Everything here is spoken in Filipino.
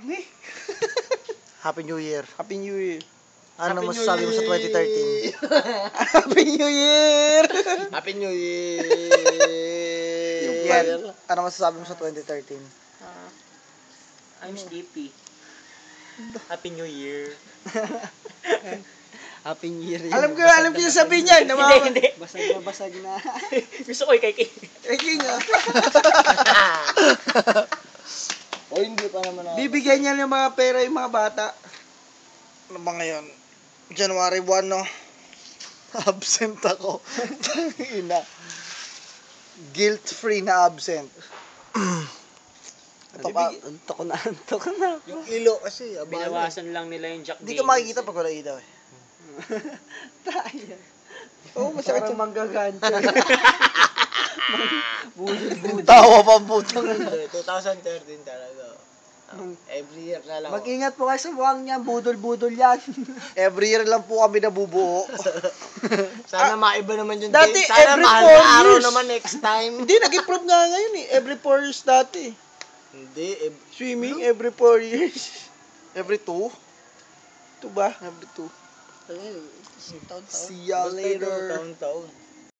Ano Happy New Year. Happy New Year. Ano Happy New masasabi mo sa 2013? Happy New Year! Happy New Year! Yan. Ano masasabi mo sa 2013? I'm sleepy. Happy New Year. Happy New Year. Alam ko yung sabihin niya. Hindi. Basag na. Gusto ko kay Eh, king ah. O hindi pa naman ako. Bibigyan niya ng mga pera yung mga bata. Ano ba ngayon? January 1, no? Absent ako. Ina. Guilt-free na absent. Antok na. Yung ilo kasi, binawasan lang nila yung Jack Hindi ka makikita pag wala ilaw eh. Oo, masakit yung manggagancho. Tawa pa ang putang. 2013 talaga. Every year na lang. Mag-ingat po kayo sa buwang niyan. Budol-budol yan. Every year lang po kami nabubuo. Sana maiba naman yung Dati, date. Sana every mahal 4 na araw years. naman next time. Hindi, nag-improve nga ngayon eh. Every 4 years dati. Hindi. Swimming every 4 years. Every 2? Ito ba? Every 2. See ya Basta ito, later. taon-taon.